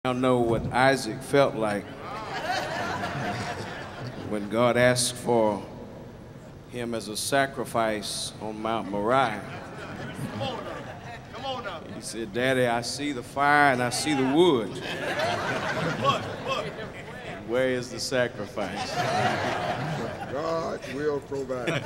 I know what Isaac felt like when God asked for him as a sacrifice on Mount Moriah. He said, "Daddy, I see the fire and I see the wood. Where is the sacrifice?" God will provide.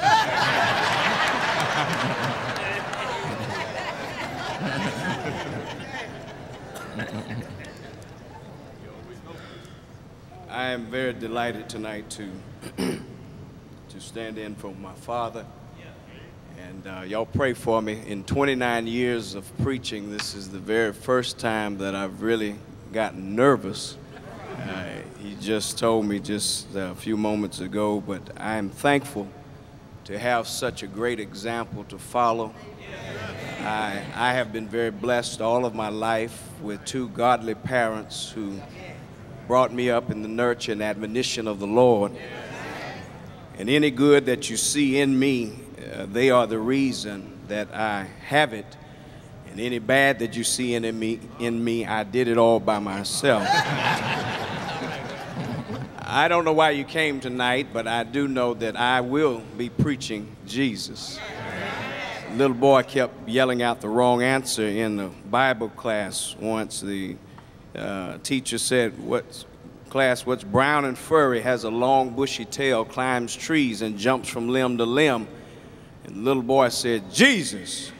I am very delighted tonight to stand in for my father. And y'all pray for me. In 29 years of preaching, this is the very first time that I've really gotten nervous. He just told me just a few moments ago, but I am thankful to have such a great example to follow. I have been very blessed all of my life with two godly parents who brought me up in the nurture and admonition of the Lord. And any good that you see in me, they are the reason that I have it. And any bad that you see in me, I did it all by myself. I don't know why you came tonight, but I do know that I will be preaching Jesus. A little boy kept yelling out the wrong answer in the Bible class once. The teacher said, what's brown and furry, has a long bushy tail, climbs trees and jumps from limb to limb? And the little boy said, Jesus.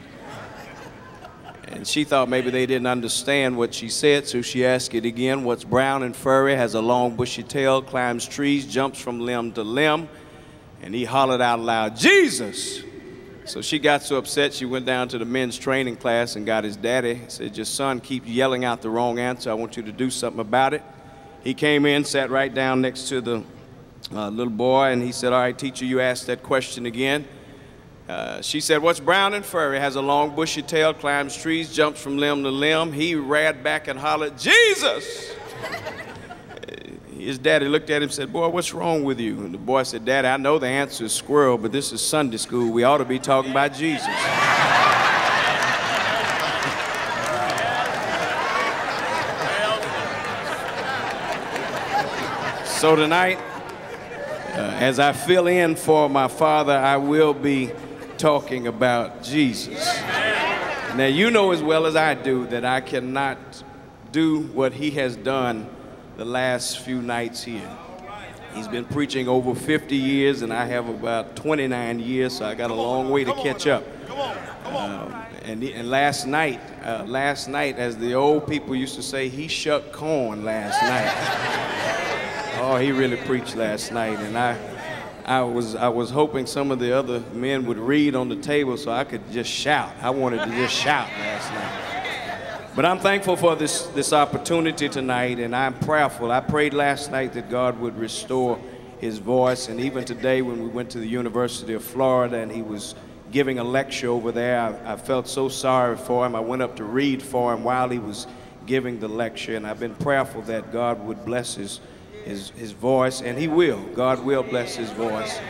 And she thought maybe they didn't understand what she said, so she asked it again. What's brown and furry, has a long bushy tail, climbs trees, jumps from limb to limb? And he hollered out loud, Jesus. So she got so upset, she went down to the men's training class and got his daddy. Said, your son keeps yelling out the wrong answer. I want you to do something about it. He came in, sat right down next to the little boy, and he said, all right, teacher, you asked that question again. She said, what's brown and furry, has a long bushy tail, climbs trees, jumps from limb to limb? He ran back and hollered, Jesus! His daddy looked at him and said, boy, what's wrong with you? And the boy said, Daddy, I know the answer is squirrel, but this is Sunday school. We ought to be talking about Jesus. So tonight, as I fill in for my father, I will be talking about Jesus. Now, you know as well as I do that I cannot do what he has done the last few nights here. He's been preaching over 50 years, and I have about 29 years, so I got a long way to catch up. And last night, as the old people used to say, he shucked corn last night. Oh, he really preached last night, and I was hoping some of the other men would read on the table so I could just shout. I wanted to just shout last night. But I'm thankful for this opportunity tonight, and I'm prayerful. I prayed last night that God would restore his voice, and even today when we went to the University of Florida and he was giving a lecture over there, I felt so sorry for him. I went up to read for him while he was giving the lecture, and I've been prayerful that God would bless his voice, and he will. God will bless his voice.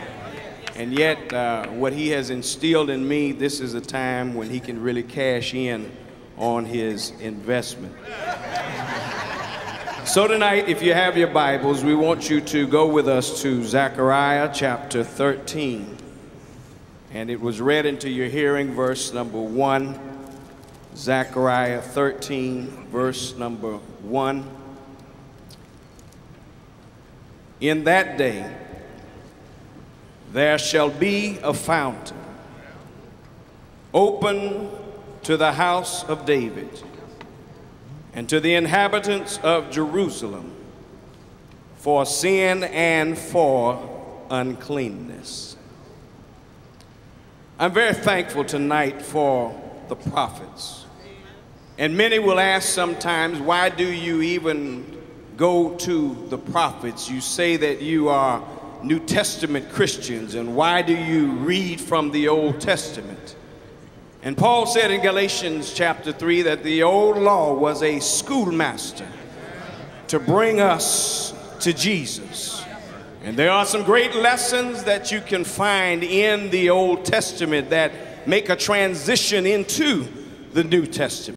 And yet, what he has instilled in me, this is a time when he can really cash in on his investment. So tonight, if you have your Bibles, we want you to go with us to Zechariah chapter 13. And it was read into your hearing, verse number 1. Zechariah 13, verse number 1. In that day, there shall be a fountain open to the house of David and to the inhabitants of Jerusalem for sin and for uncleanness. I'm very thankful tonight for the prophets. And many will ask sometimes, why do you even go to the prophets? You say that you are New Testament Christians, and why do you read from the Old Testament? And Paul said in Galatians chapter 3 that the old law was a schoolmaster to bring us to Jesus. And there are some great lessons that you can find in the Old Testament that make a transition into the New Testament.